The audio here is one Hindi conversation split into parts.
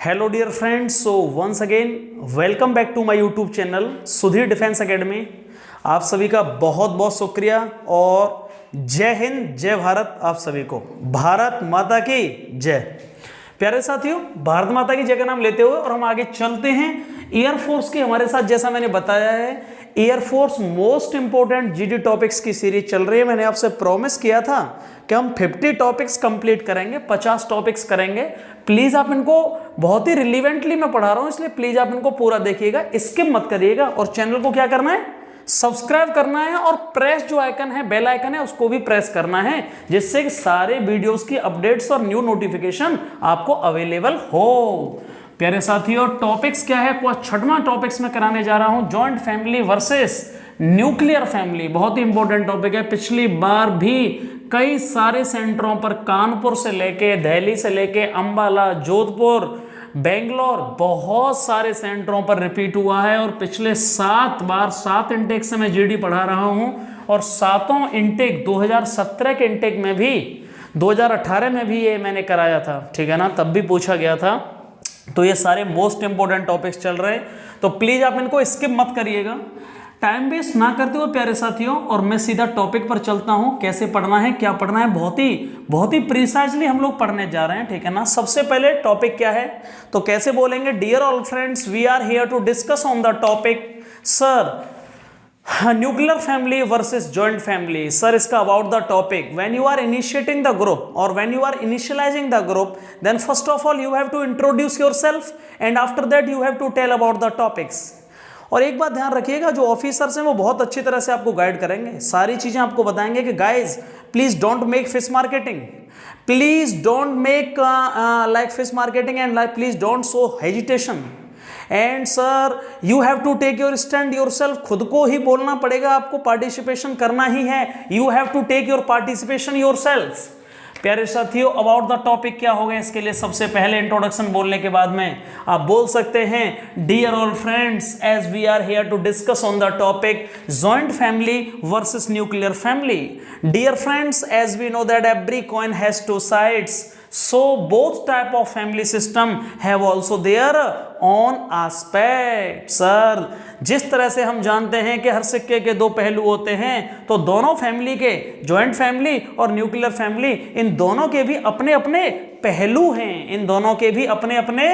Hello dear friends, so once again welcome back to my YouTube channel Sudhir defence academy. आप सभी का बहुत बहुत शुक्रिया और जय हिंद जय भारत। आप सभी को भारत माता की जय। प्यारे साथियों, भारत माता की जय का नाम लेते हुए और हम आगे चलते हैं। एयरफोर्स के हमारे साथ, जैसा मैंने बताया है, air force most important GD topics की सीरीज चल रही है। मैंने आपसे प्रॉमिस किया था कि हम 50 टॉपिक्स कंप्लीट करेंगे, 50 टॉपिक्स करेंगे। प्लीज आप इनको, बहुत ही रिलीवेंटली मैं पढ़ा रहा हूं, इसलिए प्लीज आप इनको पूरा देखिएगा, स्किप मत करिएगा। और चैनल को क्या करना है, सब्सक्राइब करना है और प्रेस जो आइकन है, बेल आइकन है, उसको भी प्रेस करना है, जिससे कि सारे वीडियोस की अपडेट्स और न्यू नोटिफिकेशन आपको अवेलेबल हो। प्यारे साथियों, टॉपिक्स क्या है, कुछ छठवां टॉपिक्स में कराने जा रहा हूं, joint family versus nuclear family. बहुत ही इंपॉर्टेंट टॉपिक है। पिछली बार भी कई सारे सेंटरों पर, कानपुर से लेके, दिल्ली से लेके, अंबाला, जोधपुर, बेंगलोर, बहुत सारे सेंटरों पर रिपीट हुआ है। और पिछले 7 इंटेक से मैं जीडी पढ़ा रहा हूं और 7 इंटेक 2017 के इंटेक में भी, 2018 में भी ये मैंने कराया था, ठीक है ना, तब भी पूछा गया था। तो ये सारे मोस्ट इंपोर्टेंट टॉपिक्स चल रहे हैं, तो प्लीज आप इनको स्किप मत करिएगा। टाइम वेस्ट ना करते हुए प्यारे साथियों, और मैं सीधा टॉपिक पर चलता हूं। कैसे पढ़ना है, क्या पढ़ना है, बहुत ही प्रिसाइजली हम लोग पढ़ने जा रहे हैं, ठीक है ना। सबसे पहले टॉपिक क्या है, तो कैसे बोलेंगे, dear all friends, we are here to discuss on the topic sir nuclear family versus joint family. Sir, इसका about the topic, when you are initiating the group और when you are initializing the group, then first of all you have to introduce yourself and after that you have to tell about the topics. और एक बात ध्यान रखिएगा, जो ऑफिसर्स हैं वो बहुत अच्छी तरह से आपको गाइड करेंगे, सारी चीजें आपको बताएंगे कि guys please don't make fish marketing, please don't make like fish marketing and like please don't show hesitation and sir you have to take your stand yourself. खुद को ही बोलना पड़ेगा, आपको पार्टिसिपेशन करना ही है। You have to take your participation yourself. प्यारे साथियों, अबाउट द टॉपिक क्या होगा, इसके लिए सबसे पहले इंट्रोडक्शन बोलने के बाद में आप बोल सकते हैं, dear all friends, as we are here to discuss on the topic joint family versus nuclear family. Dear friends, as we know that every coin has two sides, so both type of family system have also their own aspect। Sir, जिस तरह से हम जानते हैं कि हर सिक्के के 2 पहलू होते हैं, तो दोनों फैमिली के, जॉइंट फैमिली और न्यूक्लियर फैमिली, इन दोनों के भी अपने अपने पहलू हैं, इन दोनों के भी अपने अपने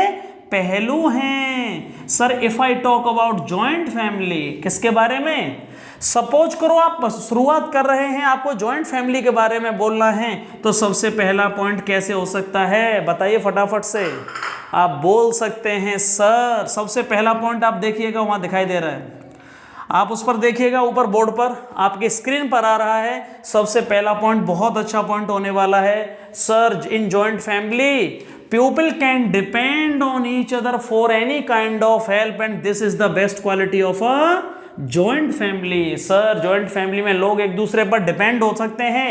पहलू हैं। Sir, if I talk about joint family, किसके बारे में, सपोज करो आप शुरुआत कर रहे हैं, आपको जॉइंट फैमिली के बारे में बोलना है, तो सबसे पहला पॉइंट कैसे हो सकता है, बताइए फटाफट से। आप बोल सकते हैं सर, सबसे पहला पॉइंट आप देखिएगा, वहां दिखाई दे रहा है, आप उस पर देखिएगा, ऊपर बोर्ड पर आपकी स्क्रीन पर आ रहा है। सबसे पहला पॉइंट बहुत अच्छा पॉइंट होने वाला है। Sir, in joint family people can depend on each other for any kind of help and this is the best quality of a joint family। Sir, joint family में लोग एक दूसरे पर डिपेंड हो सकते हैं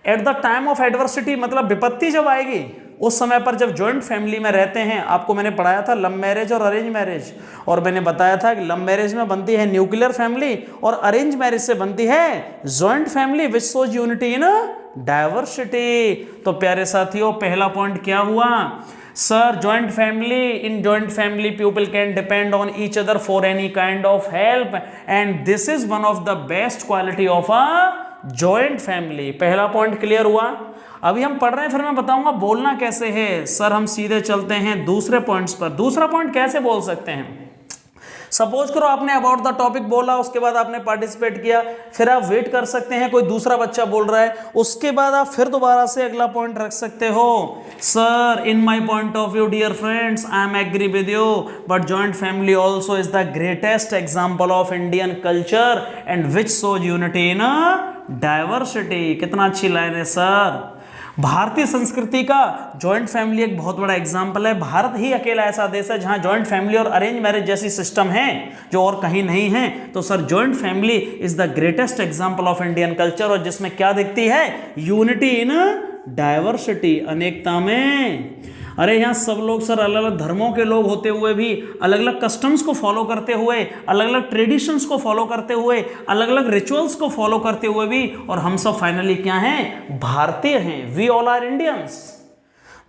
at the time of adversity, मतलब विपत्ति जब आएगी उस समय पर, जब जॉइंट फैमिली में रहते हैं। आपको मैंने पढ़ाया था लव मैरिज और अरेंज मैरिज, और मैंने बताया था कि लव मैरिज में बनती है न्यूक्लियर फैमिली और अरेंज मैरिज से बनती है joint family which shows unity in diversity. तो प्यारे साथियों, पहला पॉइंट क्या हुआ, sir joint family, in joint family people can depend on each other for any kind of help and this is one of the best quality of a joint family. पहला पॉइंट क्लियर हुआ। अभी हम पढ़ रहे हैं, फिर मैं बताऊंगा बोलना कैसे है। सर, हम सीधे चलते हैं दूसरे पॉइंट्स पर। दूसरा पॉइंट कैसे बोल सकते हैं, सपोज करो आपने अबाउट द टॉपिक बोला, उसके बाद आपने पार्टिसिपेट किया, फिर आप वेट कर सकते हैं, कोई दूसरा बच्चा बोल रहा है, उसके बाद आप फिर दोबारा से अगला पॉइंट रख सकते हो। Sir, in my point of view dear friends, I am agree with you, but joint family also is the greatest example of Indian culture and which shows unity in diversity. कितना अच्छी लाइन है सर। भारतीय संस्कृति का जॉइंट फैमिली एक बहुत बड़ा एग्जाम्पल है। भारत ही अकेला ऐसा देश है जहां जॉइंट फैमिली और अरेंज मैरिज जैसी सिस्टम है जो और कहीं नहीं है। तो sir, joint family is the greatest example of Indian culture, और जिसमें क्या दिखती है, यूनिटी इन डाइवर्सिटी, अनेकता में। अरे यहाँ सब लोग सर अलग अलग धर्मों के लोग होते हुए भी, अलग अलग कस्टम्स को फॉलो करते हुए, अलग अलग ट्रेडिशंस को फॉलो करते हुए, अलग अलग रिचुअल्स को फॉलो करते हुए भी, और हम सब फाइनली क्या हैं, भारतीय हैं। We all are Indians.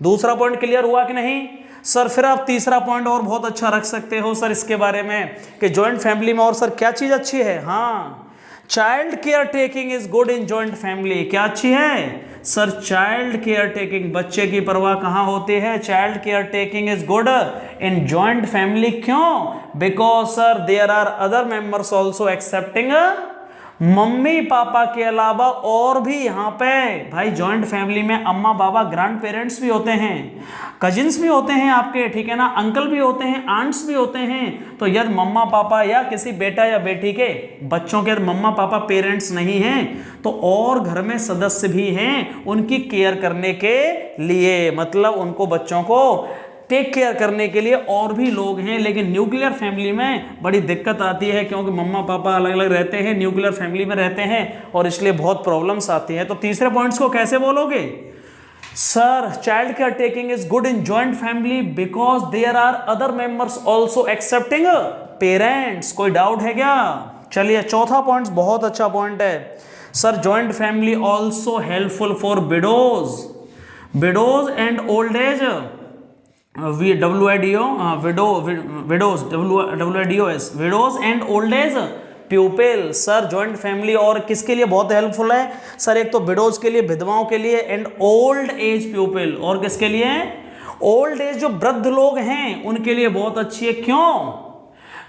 दूसरा पॉइंट क्लियर हुआ कि नहीं। सर फिर आप तीसरा पॉइंट और बहुत अच्छा रख सकते हो सर इसके बारे में कि जॉइंट फैमिली में और सर क्या चीज अच्छी है, हाँ child care taking is good in joint family. क्या अच्छी है सर, चाइल्ड केयर टेकिंग, बच्चे की परवाह कहाँ होती है, child care taking is good in joint family. क्यों, because sir there are other members also excepting, mummy papa के अलावा और भी यहाँ पे भाई जॉइंट फैमिली में अम्मा बाबा ग्रैंड पेरेंट्स भी होते हैं, कजिन्स भी होते हैं आपके, ठीक है ना, अंकल भी होते हैं, आंट्स भी होते हैं। तो यदि मम्मा पापा या किसी बेटा या बेटी के बच्चों के मम्मा पापा पेरेंट्स नहीं हैं तो और घर में सदस्य भी हैं उनकी केयर करने के लिए, मतलब उनको बच्चों को टेक केयर करने के लिए और भी लोग हैं। लेकिन न्यूक्लियर फैमिली में बड़ी दिक्कत आती है क्योंकि मम्मा पापा अलग अलग रहते हैं, न्यूक्लियर फैमिली में रहते हैं और इसलिए बहुत प्रॉब्लम्स आती हैं। तो तीसरे पॉइंट्स को कैसे बोलोगे sir, child care taking is good in joint family because there are other members also excepting parents. कोई डाउट है क्या? चलिए चौथा पॉइंट बहुत अच्छा पॉइंट है sir, joint family also helpful for widows and old age widows and old age pupil. Sir joint family और किसके लिए बहुत हेल्पफुल है सर, एक तो विडोज के लिए, विधवाओं के लिए, एंड ओल्ड एज प्यूपिल, और किसके लिए, ओल्ड एज जो वृद्ध लोग हैं उनके लिए बहुत अच्छी है। क्यों,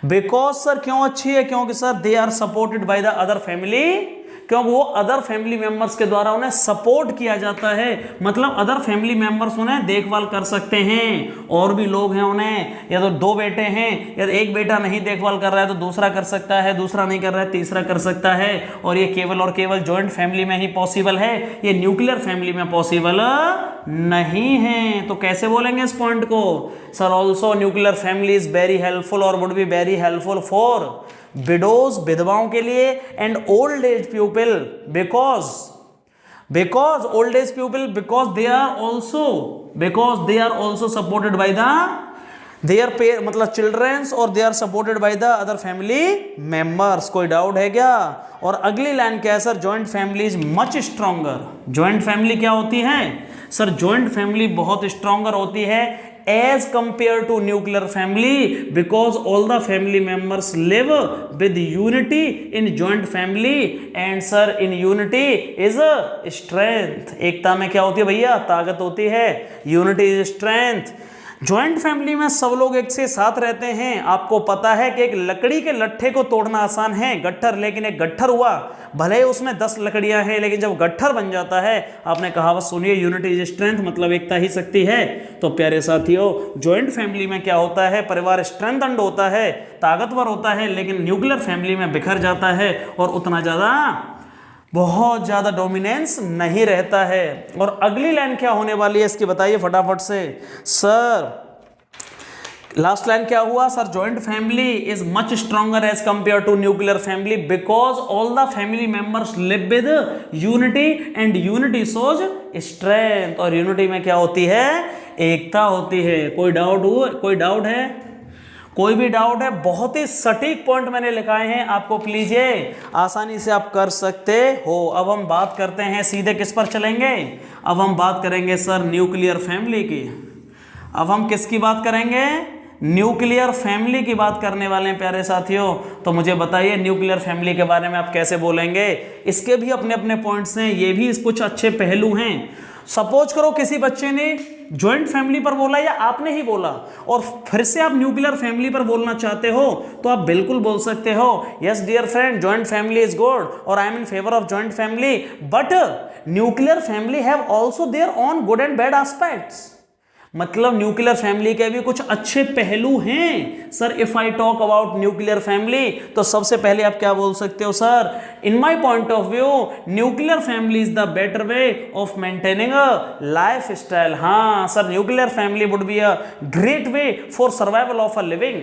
बिकॉज सर क्यों अच्छी है, क्योंकि sir they are supported by the other family, क्योंकि वो अदर फैमिली मेंबर्स के द्वारा उन्हें सपोर्ट किया जाता है, मतलब अदर फैमिली मेंबर्स उन्हें देखभाल कर सकते हैं। और भी लोग हैं उन्हें, या तो दो बेटे हैं, या एक बेटा नहीं देखभाल कर रहा है तो दूसरा कर सकता है, दूसरा नहीं कर रहा है तीसरा कर सकता है। और ये केवल और केवल जॉइंट फैमिली में ही पॉसिबल है, ये न्यूक्लियर फैमिली में पॉसिबल नहीं है। तो कैसे बोलेंगे इस पॉइंट को sir, also nuclear family is very helpful और would be very helpful for widows विधवाओं के लिए, and old age people because old age people because they are also supported by the there मतलब चिल्ड्रंस, और they are supported by the other family members. कोई डाउट है क्या? और अगली लाइन क्या है sir, joint family is much stronger. Joint family क्या होती है सर, जॉइंट फैमिली बहुत स्ट्रॉन्गर होती है as compared to nuclear family because all the family members live with unity in joint family and sir in unity is a strength। एकता में क्या होती है भैया, ताकत होती है, unity is strength। Joint family में सब लोग एक से साथ रहते हैं। आपको पता है कि एक लकड़ी के लट्ठे को तोड़ना आसान है, गट्ठर, लेकिन एक गट्ठर हुआ भले ही उसमें 10 लकड़ियां हैं, लेकिन जब गट्ठर बन जाता है, आपने कहावत सुनिए यूनिटी इज स्ट्रेंथ, मतलब एकता ही शक्ति है। तो प्यारे साथियों, ज्वाइंट फैमिली में क्या होता है, परिवार स्ट्रेंथन्ड होता है, ताकतवर होता है, लेकिन न्यूक्लियर फैमिली में बिखर जाता है और उतना ज़्यादा बहुत ज़्यादा डोमिनेंस नहीं रहता है। और अगली लाइन क्या होने वाली है इसकी बताइए फटाफट से सर। लास्ट लाइन क्या हुआ sir, joint family is much stronger as compare to nuclear family because all the family members live with unity and unity shows strength. और यूनिटी में क्या होती है, एकता होती है। कोई डाउट है? कोई भी डाउट है? बहुत ही सटीक पॉइंट मैंने लिखाए हैं, आपको प्लीज ये आसानी से आप कर सकते हो। अब हम बात करते हैं सीधे किस पर चलेंगे, अब हम बात करेंगे सर न्यूक्लियर फैमिली की। अब हम किसकी बात करेंगे, न्यूक्लियर फैमिली की बात करने वाले हैं प्यारे साथियों। तो मुझे बताइए न्यूक्लियर फैमिली के बारे में आप कैसे बोलेंगे। इसके भी अपने अपने पॉइंट्स हैं, ये भी कुछ अच्छे पहलू हैं। सपोज करो किसी बच्चे ने ज्वाइंट फैमिली पर बोला या आपने ही बोला और फिर से आप न्यूक्लियर फैमिली पर बोलना चाहते हो तो आप बिल्कुल बोल सकते हो, yes dear friend, joint family is good और I am in favour of joint family, but nuclear family have also there on good and bad aspects. मतलब न्यूक्लियर फैमिली के भी कुछ अच्छे पहलू हैं sir. If I talk about nuclear family तो सबसे पहले आप क्या बोल सकते हो sir, in my point of view nuclear family is the better way of maintaining a life style. हाँ sir, nuclear family would be a great way for survival of a living.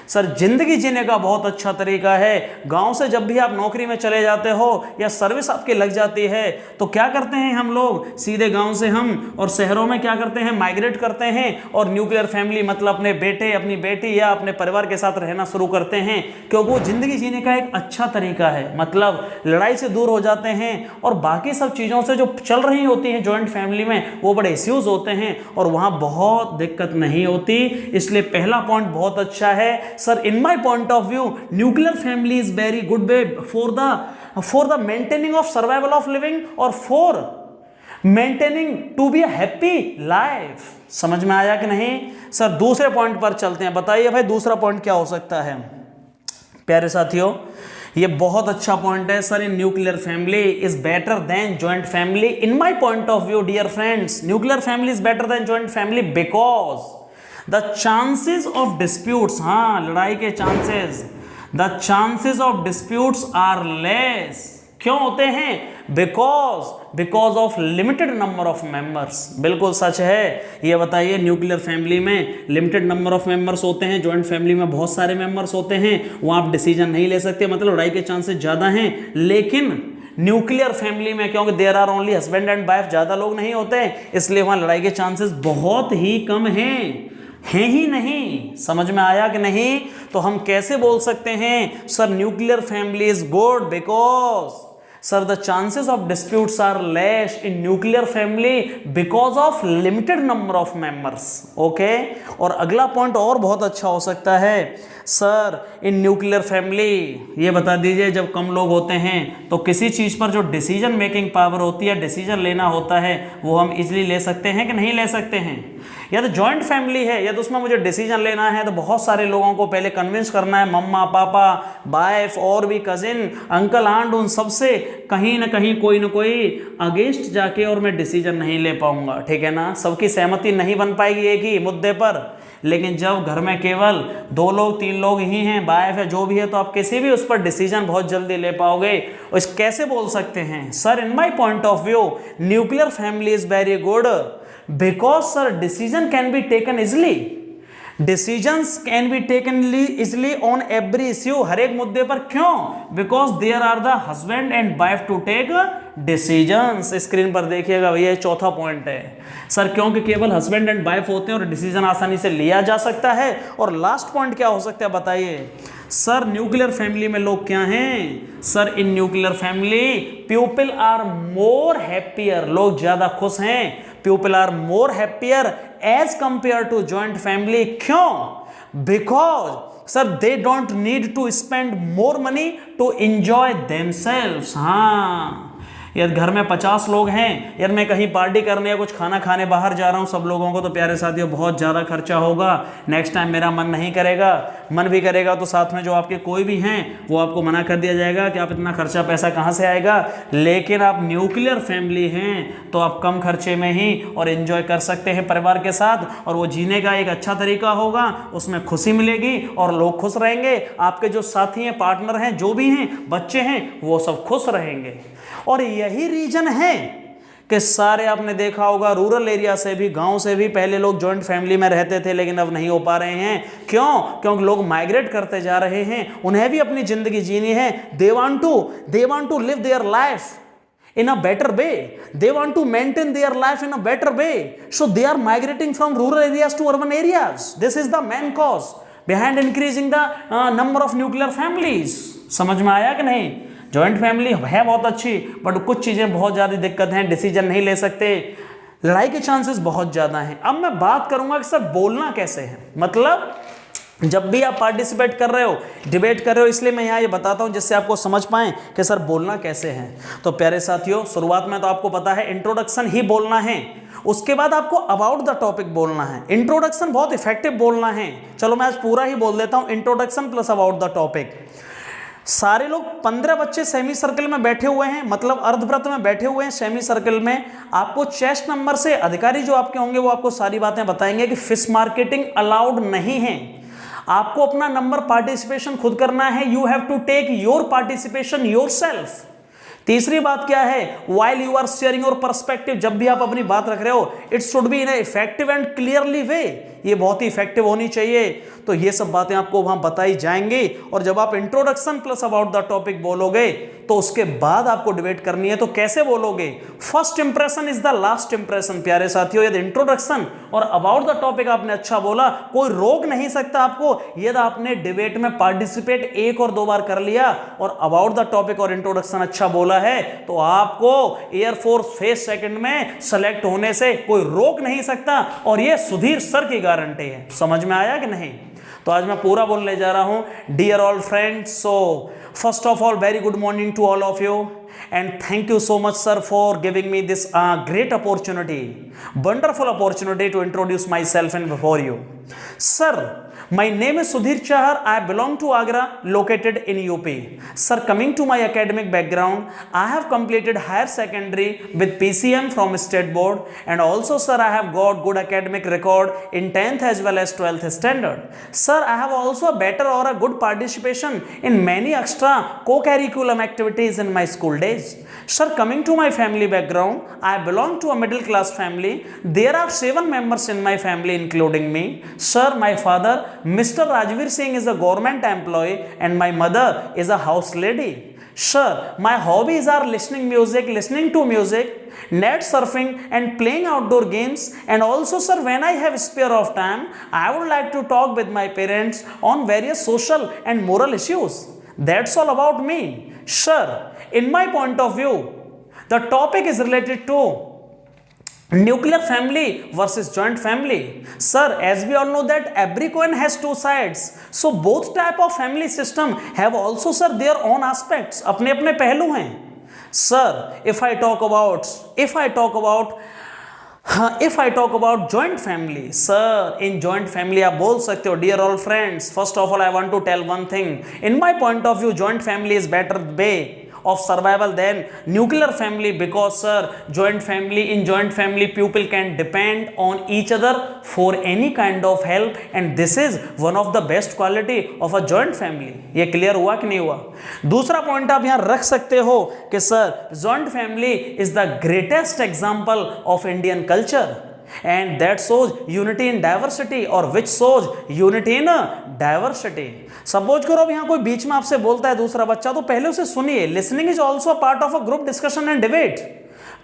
Sir जिंदगी जीने का बहुत अच्छा तरीका है। गांव से जब भी आप नौकरी में चले जाते हो या सर्विस आपकी लग जाती है तो क्या करते हैं हम लोग, सीधे गांव से हम और शहरों में क्या करते हैं, माइग्रेट करते करते हैं और न्यूक्लियर फैमिली मतलब अपने बेटे, अपनी बेटी या अपने परिवार के साथ रहना शुरू करते हैं, क्योंकि वो जिंदगी जीने का एक अच्छा तरीका है। मतलब लड़ाई से दूर हो जाते हैं और बाकी सब चीज़ों से जो चल रही होती हैं जॉइंट फैमिली में, वो बड़े इश्यूज होते हैं और वहाँ बहुत दिक्कत नहीं होती। इसलिए पहला पॉइंट बहुत अच्छा है sir. In my point of view nuclear family is very good way for the maintaining of survival of living और for maintaining to be a happy life. समझ में आया कि नहीं सर? दूसरे पॉइंट पर चलते हैं। बताइए भाई दूसरा पॉइंट क्या हो सकता है? प्यारे साथियों, ये बहुत अच्छा पॉइंट है sir. In nuclear family is better than joint family. In my point of view dear friends, nuclear family is better than joint family because the chances of disputes, हाँ लड़ाई के chances, the chances of disputes are less. क्यों होते हैं? Because of limited number of members. बिल्कुल सच है। ये बताइए न्यूक्लियर फैमिली में लिमिटेड नंबर ऑफ मेंबर्स होते हैं, जॉइंट फैमिली में बहुत सारे मेंबर्स होते हैं, वहाँ आप डिसीजन नहीं ले सकते, मतलब लड़ाई के चांसेस ज़्यादा हैं। लेकिन न्यूक्लियर फैमिली में क्योंकि there are only husband and wife, ज़्यादा लोग नहीं होते, इसलिए वहाँ लड़ाई के चांसेस बहुत ही कम हैं ही नहीं। समझ में आया कि नहीं? तो हम कैसे बोल सकते हैं sir nuclear family is good because Sir, the chances of disputes are less in nuclear family because of limited number of members. Okay? और अगला पॉइंट और बहुत अच्छा हो सकता है सर। इन न्यूक्लियर फैमिली ये बता दीजिए, जब कम लोग होते हैं तो किसी चीज़ पर जो डिसीजन मेकिंग पावर होती है, डिसीजन लेना होता है, वो हम इजीली ले सकते हैं कि नहीं ले सकते हैं? या तो जॉइंट फैमिली है या तो उसमें मुझे डिसीजन लेना है तो बहुत सारे लोगों को पहले कन्विंस करना है, मम्मा पापा वाइफ और भी कजिन अंकल आंट, उन सबसे कहीं ना कहीं कोई ना कोई अगेंस्ट जाके और मैं डिसीजन नहीं ले पाऊंगा। ठीक है ना? सबकी सहमति नहीं बन पाएगी एक ही मुद्दे पर। लेकिन जब घर में केवल 2 लोग 3 लोग ही हैं, वाइफ है जो भी है, तो आप किसी भी उस पर डिसीजन बहुत जल्दी ले पाओगे। और इस कैसे बोल सकते हैं sir? In my point of view nuclear family is very good because sir decision can be taken easily, decisions can be taken easily on every issue, हर एक मुद्दे पर। क्यों? because there are the husband and wife to take decisions। Screen पर देखिएगा भैया, चौथा पॉइंट है सर, क्योंकि केवल हस्बैंड एंड वाइफ होते हैं और डिसीजन आसानी से लिया जा सकता है। और लास्ट पॉइंट क्या हो सकता है बताइए सर? न्यूक्लियर फैमिली में लोग क्या हैं sir? In nuclear family people are more happier, लोग ज्यादा खुश हैं। People are more happier as compare to joint family. क्यों? Because sir they don't need to spend more money to enjoy themselves. हाँ, यदि घर में 50 लोग हैं, यदि मैं कहीं पार्टी करने या कुछ खाना खाने बाहर जा रहा हूं सब लोगों को, तो प्यारे साथियों बहुत ज़्यादा खर्चा होगा। नेक्स्ट टाइम मेरा मन नहीं करेगा, मन भी करेगा तो साथ में जो आपके कोई भी हैं वो आपको मना कर दिया जाएगा कि आप इतना खर्चा पैसा कहाँ से आएगा। लेकिन आप न्यूक्लियर फैमिली हैं तो आप कम खर्चे में ही और एंजॉय कर सकते हैं परिवार के साथ, और वो जीने का एक अच्छा तरीका होगा, उसमें खुशी मिलेगी और लोग खुश रहेंगे। आपके जो साथी हैं, पार्टनर हैं, जो भी हैं, बच्चे हैं, वो सब खुश रहेंगे। और यही रीजन है कि सारे आपने देखा होगा रूरल एरिया से भी, गांव से भी पहले लोग जॉइंट फैमिली में रहते थे, लेकिन अब नहीं हो पा रहे हैं। क्यों? क्योंकि लोग माइग्रेट करते जा रहे हैं, उन्हें भी अपनी जिंदगी जीनी है। They want to live their life in a better way, they want to maintain their life in a better way, so they are migrating from rural areas to urban areas. This is the main cause behind increasing the number of nuclear families. समझ में आया कि नहीं? जॉइंट फैमिली है बहुत अच्छी, बट कुछ चीज़ें बहुत ज़्यादा दिक्कत हैं, डिसीजन नहीं ले सकते, लड़ाई के चांसेस बहुत ज़्यादा हैं। अब मैं बात करूंगा कि सर बोलना कैसे है। मतलब जब भी आप पार्टिसिपेट कर रहे हो, डिबेट कर रहे हो, इसलिए मैं यहाँ ये बताता हूँ जिससे आपको समझ पाएं कि सर बोलना कैसे है। तो प्यारे साथियों, शुरुआत में तो आपको पता है इंट्रोडक्शन ही बोलना है, उसके बाद आपको अबाउट द टॉपिक बोलना है। इंट्रोडक्शन बहुत इफेक्टिव बोलना है। चलो मैं आज पूरा ही बोल देता हूँ, introduction plus about the topic. सारे लोग 15 बच्चे सेमी सर्कल में बैठे हुए हैं, मतलब अर्धवृत्त में बैठे हुए हैं सेमी सर्कल में। आपको चेस्ट नंबर से अधिकारी जो आपके होंगे वो आपको सारी बातें बताएंगे कि फिश मार्केटिंग अलाउड नहीं है। आपको अपना नंबर पार्टिसिपेशन खुद करना है। You have to take your participation yourself. तीसरी बात क्या है? While you are sharing your perspective, जब भी आप अपनी बात रख रहे हो, it should be in effective and clearly way. ये बहुत ही इफेक्टिव होनी चाहिए। तो ये सब बातें आपको वहां बताई जाएंगी, और जब आप introduction plus about the topic बोलोगे तो उसके बाद आपको डिबेट करनी है। तो कैसे बोलोगे? First impression is the last impression. प्यारे साथियों, यदि इंट्रोडक्शन और अबाउट द टॉपिक आपने अच्छा बोला, कोई रोक नहीं सकता आपको। यदि आपने डिबेट में पार्टिसिपेट 1 और 2 बार कर लिया और अबाउट द टॉपिक और इंट्रोडक्शन अच्छा बोला है, तो आपको एयरफोर्स फेस सेकंड में सेलेक्ट होने से कोई रोक नहीं सकता, और यह सुधीर सर की गारंटी है। समझ में आया कि नहीं? तो आज मैं पूरा बोलने जा रहा हूं। Dear all friends, so first of all very good morning to all of you, and thank you so much sir for giving me this great opportunity, wonderful opportunity to introduce myself and before you. Sir, my name is Sudhir Chahar. I belong to Agra, located in UP. Sir, coming to my academic background, I have completed higher secondary with PCM from State Board, and also sir I have got good academic record in 10th as well as 12th standard. Sir, I have also a better or a good participation in many extra co-curriculum activities in my school days. Sir, coming to my family background, I belong to a middle class family. There are 7 members in my family including me. Sir, my father Mr. Rajveer Singh is a government employee and my mother is a house lady. Sir, my hobbies are listening to music, net surfing and playing outdoor games, and also sir when I have spare of time, I would like to talk with my parents on various social and moral issues. That's all about me. Sir, in my point of view, the topic is related to nuclear family versus joint family. Sir, as we all know that every coin has 2 sides, so both type of family system have also sir their own aspects. अपने अपने पहलू हैं. Sir, if I talk about joint family, sir, in joint family आप बोल सकते हो, dear all friends, first of all I want to tell one thing. In my point of view, joint family is better way of survival than nuclear family, because sir, in joint family people can depend on each other for any kind of help, and this is one of the best quality of a joint family. ये क्लियर हुआ कि नहीं हुआ? दूसरा पॉइंट आप यहां रख सकते हो कि sir joint family is the greatest example of Indian culture, and that shows unity in diversity, or which shows unity in diversity. Suppose करो अब यहाँ कोई बीच में आपसे बोलता है दूसरा बच्चा, तो पहले उसे सुनिए. Listening is also a part of a group discussion and debate.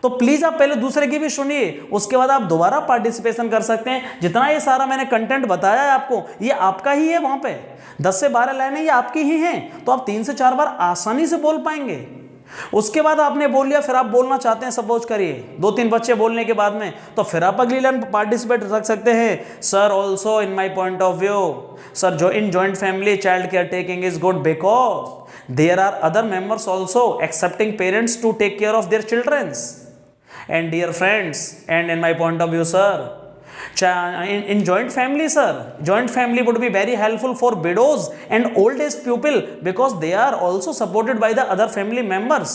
तो प्लीज आप पहले दूसरे की भी सुनिए, उसके बाद आप दोबारा पार्टिसिपेशन कर सकते हैं. जितना ये सारा मैंने कंटेंट बताया है आपको, ये आपका ही है. वहां पे 10 से 12 लाइनें ये आपकी ही हैं, तो आप 3 से 4 बार आसानी से बोल पाएंगे. उसके बाद आपने बोल लिया, फिर आप बोलना चाहते हैं, सपोज करिए 2-3 बच्चे बोलने के बाद में, तो फिर आप अगली लाइन पार्टिसिपेट रख सकते हैं. Sir also in my point of view, sir जो in joint family child care taking is good because there are other members also excepting parents to take care of their childrens. And dear friends, and in my point of view sir, in joint family sir, joint family would be very helpful for widows and old age people, because they are also supported by the other family members.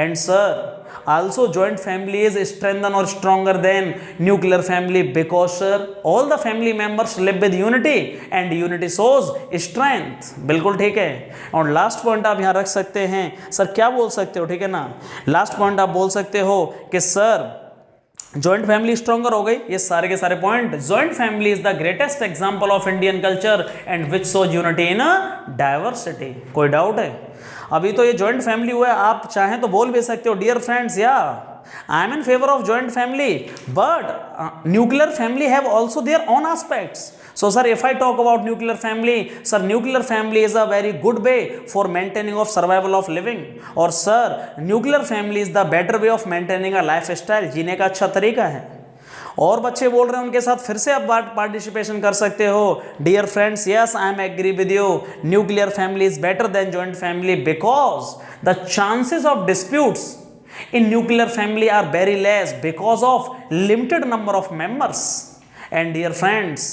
And sir, also joint family is strengthened or stronger than nuclear family, because sir all the family members live with unity and unity shows strength. बिल्कुल ठीक है. और लास्ट पॉइंट आप यहाँ रख सकते हैं. सर क्या बोल सकते हो? ठीक है ना, लास्ट पॉइंट आप बोल सकते हो कि सर जॉइंट फैमिली स्ट्रॉन्गर हो गई. ये सारे के सारे point, joint family is the greatest example of Indian culture and which shows unity in diversity. कोई डाउट है? अभी तो ये जॉइंट फैमिली हुआ है, आप चाहें तो बोल भी सकते हो डियर फ्रेंड्स, या आई am in favour of joint family, but nuclear family have also their own aspects. So sir, if I talk about nuclear family, sir, nuclear family is a very good way for maintaining of survival of living. और sir, nuclear family is the better way of maintaining a lifestyle. जीने का अच्छा तरीका है. और बच्चे बोल रहे हैं, उनके साथ फिर से आप पार्टिसिपेशन कर सकते हो. Dear friends, yes I am agree with you. Nuclear family is better than joint family because the chances of disputes in nuclear family are very less because of limited number of members. And dear friends,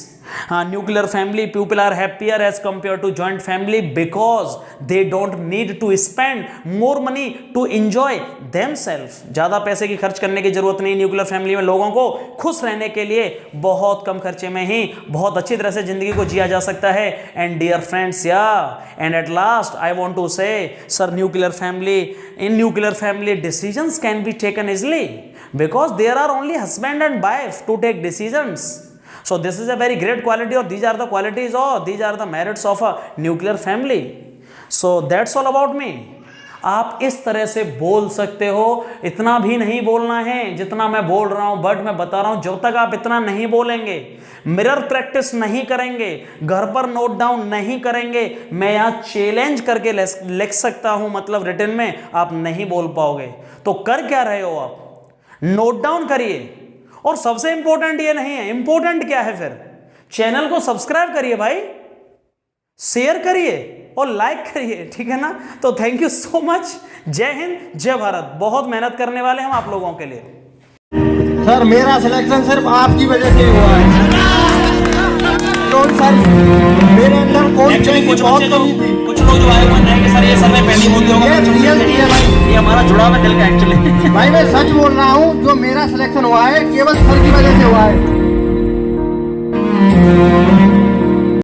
nuclear family people are happier as compared to joint family because they don't need to spend more money to enjoy themselves. ज़्यादा पैसे की खर्च करने की जरूरत नहीं. न्यूक्लियर फैमिली में लोगों को खुश रहने के लिए बहुत कम खर्चे में ही बहुत अच्छी तरह से जिंदगी को जिया जा सकता है. एंड डियर फ्रेंड्स, या and at last I want to say sir, in nuclear family decisions can be taken easily because there are only husband and wife to take decisions. So this is a very great quality, or these are the qualities, or these are the merits of a nuclear family. So that's all about me. आप इस तरह से बोल सकते हो, इतना भी नहीं बोलना है जितना मैं बोल रहा हूं, बट मैं बता रहा हूं जब तक आप इतना नहीं बोलेंगे, मिरर प्रैक्टिस नहीं करेंगे, घर पर नोट डाउन नहीं करेंगे, मैं यहां चैलेंज करके लिख सकता हूं, मतलब रिटन में आप नहीं बोल पाओगे। तो कर क्या रहे हो आप? नोट डाउन करिए, और सबसे इंपॉर्टेंट ये नहीं है, इंपॉर्टेंट क्या है फिर? चैनल को सब्सक्राइब करिए भाई, शेयर करिए और लाइक करिए, ठीक है ना? तो थैंक यू सो मच। जय हिंद, जय भारत। बहुत मेहनत करने वाले हम आप लोगों के लिए। सर मेरा सिलेक्शन सिर्फ आपकी वजह से हुआ है। सर मेरे अंदर कौन कुछ बहुत बच्चे कमी थी। कुछ लोग जो आए मान जाएंगे सर ये सर्वे पहले होते होगा, ये हमारा जुड़ाव है दिल का एक्चुअली। भाई मैं सच बोल रहा हूँ, जो मेरा सिलेक्शन हुआ है केवल सर की वजह से हुआ है।